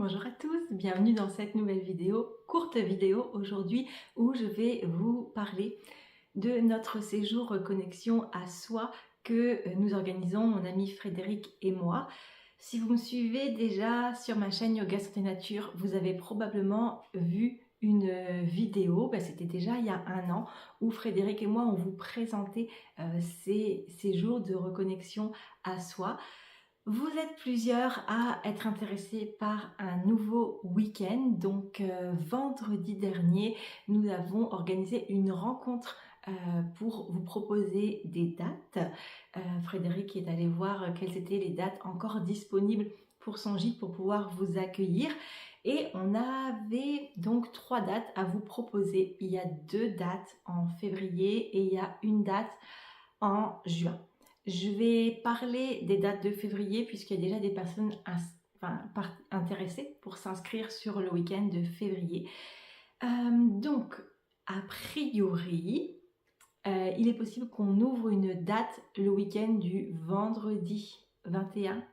Bonjour à tous, bienvenue dans cette nouvelle vidéo, courte vidéo aujourd'hui où je vais vous parler de notre séjour connexion à soi que nous organisons, mon ami Frédéric et moi. Si vous me suivez déjà sur ma chaîne Yoga Santé Nature, vous avez probablement vu une vidéo, c'était déjà il y a un an, où Frédéric et moi on vous présentait ces séjours de reconnexion à soi. Vous êtes plusieurs à être intéressés par un nouveau week-end. Donc vendredi dernier, nous avons organisé une rencontre pour vous proposer des dates. Frédéric est allé voir quelles étaient les dates encore disponibles pour son gîte pour pouvoir vous accueillir. Et on avait donc 3 dates à vous proposer. Il y a 2 dates en février et il y a une date en juin. Je vais parler des dates de février puisqu'il y a déjà des personnes intéressées pour s'inscrire sur le week-end de février. Donc, a priori, il est possible qu'on ouvre une date le week-end du vendredi 21,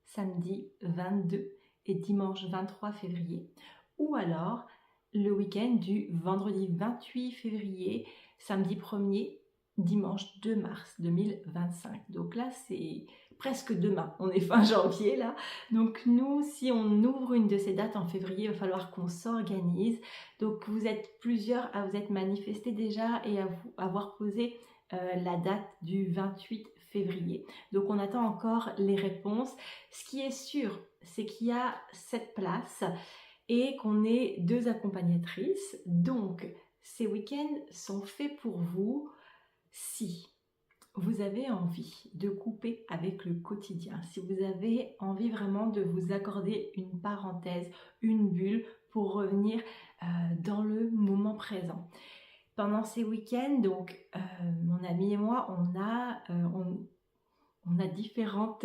samedi 22 et dimanche 23 février. Ou alors le week-end du vendredi 28 février, samedi 1er, dimanche 2 mars 2025. Donc là, c'est presque demain. On est fin janvier là. Donc nous, si on ouvre une de ces dates en février, il va falloir qu'on s'organise. Donc vous êtes plusieurs à vous être manifestés déjà et à vous avoir posé la date du 28 février. Donc on attend encore les réponses. Ce qui est sûr, c'est qu'il y a 7 places et qu'on est 2 accompagnatrices. Donc ces week-ends sont faits pour vous si vous avez envie de couper avec le quotidien, si vous avez envie vraiment de vous accorder une parenthèse, une bulle pour revenir dans le moment présent. Pendant ces week-ends, donc mon ami et moi, on a différents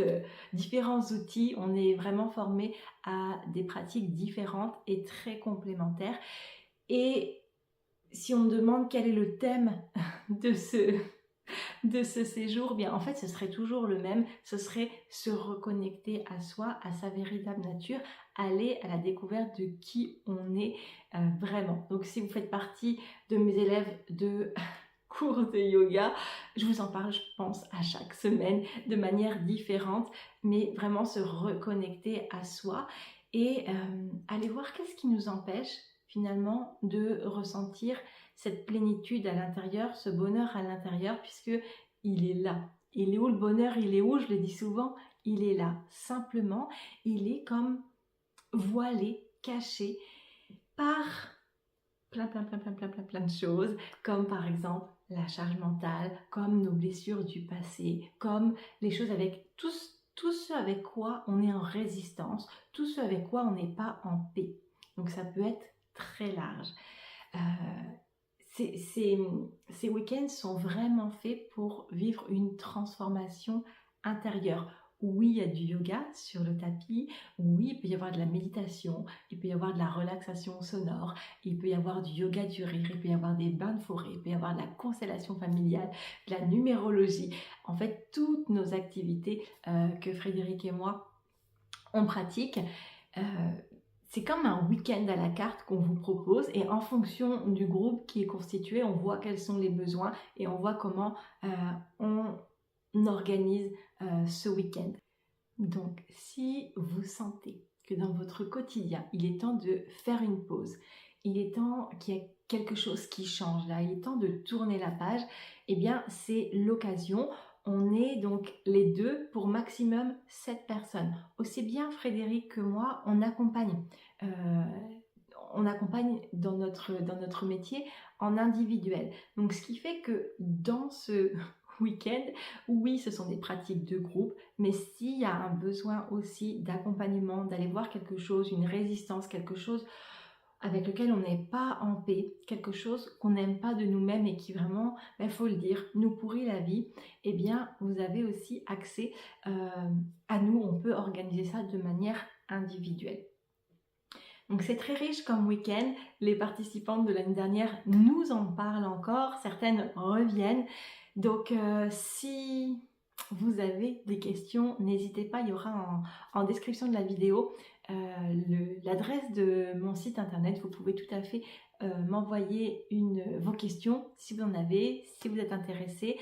outils, on est vraiment formés à des pratiques différentes et très complémentaires. Et si on me demande quel est le thème de ce séjour, bien en fait ce serait toujours le même, ce serait se reconnecter à soi, à sa véritable nature, aller à la découverte de qui on est vraiment. Donc si vous faites partie de mes élèves de cours de yoga, je vous en parle, je pense, à chaque semaine de manière différente, mais vraiment se reconnecter à soi et aller voir qu'est-ce qui nous empêche finalement de ressentir cette plénitude à l'intérieur, ce bonheur à l'intérieur, puisque il est là. Il est où le bonheur? Il est où? Je le dis souvent, il est là. Simplement, il est comme voilé, caché par plein de choses, comme par exemple la charge mentale, comme nos blessures du passé, comme les choses avec tout ce avec quoi on est en résistance, tout ce avec quoi on n'est pas en paix. Donc ça peut être très large. Ces week-ends sont vraiment faits pour vivre une transformation intérieure. Oui, il y a du yoga sur le tapis, oui, il peut y avoir de la méditation, il peut y avoir de la relaxation sonore, il peut y avoir du yoga du rire, il peut y avoir des bains de forêt, il peut y avoir de la constellation familiale, de la numérologie. En fait, toutes nos activités que Frédéric et moi, on pratique, c'est comme un week-end à la carte qu'on vous propose et en fonction du groupe qui est constitué, on voit quels sont les besoins et on voit comment on organise ce week-end. Donc, si vous sentez que dans votre quotidien, il est temps de faire une pause, il est temps qu'il y ait quelque chose qui change là, il est temps de tourner la page, eh bien, c'est l'occasion. On est donc les deux pour maximum 7 personnes. Aussi bien Frédéric que moi, on accompagne. Dans notre métier en individuel. Donc ce qui fait que dans ce week-end, oui, ce sont des pratiques de groupe, mais s'il y a un besoin aussi d'accompagnement, d'aller voir quelque chose, une résistance, quelque chose avec lequel on n'est pas en paix, quelque chose qu'on n'aime pas de nous-mêmes et qui vraiment, il faut le dire, nous pourrit la vie, eh bien, vous avez aussi accès à nous. On peut organiser ça de manière individuelle. Donc c'est très riche comme week-end. Les participantes de l'année dernière nous en parlent encore, certaines reviennent. Donc si vous avez des questions, n'hésitez pas, il y aura en description de la vidéo l'adresse de mon site internet. Vous pouvez tout à fait m'envoyer vos questions si vous en avez, si vous êtes intéressé.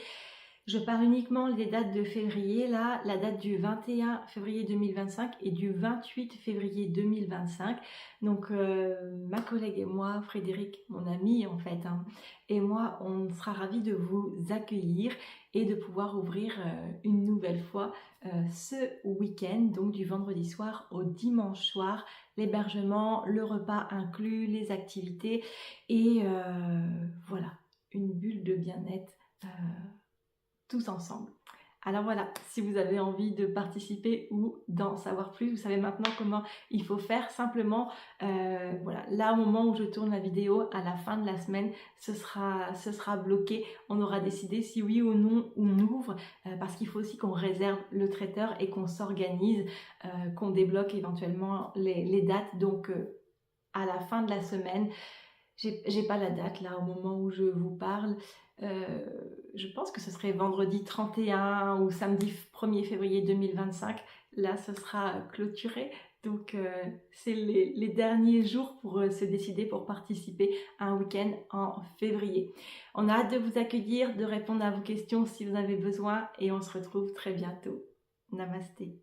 Je parle uniquement des dates de février, là, la date du 21 février 2025 et du 28 février 2025. Donc ma collègue et moi, Frédéric, mon ami en fait, hein, et moi, on sera ravis de vous accueillir et de pouvoir ouvrir une nouvelle fois ce week-end, donc du vendredi soir au dimanche soir, l'hébergement, le repas inclus, les activités et voilà, une bulle de bien-être tous ensemble. Alors voilà, si vous avez envie de participer ou d'en savoir plus, vous savez maintenant comment il faut faire. Simplement, voilà, là au moment où je tourne la vidéo, à la fin de la semaine, ce sera bloqué. On aura décidé si oui ou non on ouvre, parce qu'il faut aussi qu'on réserve le traiteur et qu'on s'organise, qu'on débloque éventuellement les dates. Donc à la fin de la semaine, j'ai pas la date là au moment où je vous parle. Je pense que ce serait vendredi 31 ou samedi 1er février 2025. Là, ce sera clôturé. Donc, c'est les derniers jours pour se décider pour participer à un week-end en février. On a hâte de vous accueillir, de répondre à vos questions si vous en avez besoin et on se retrouve très bientôt. Namasté.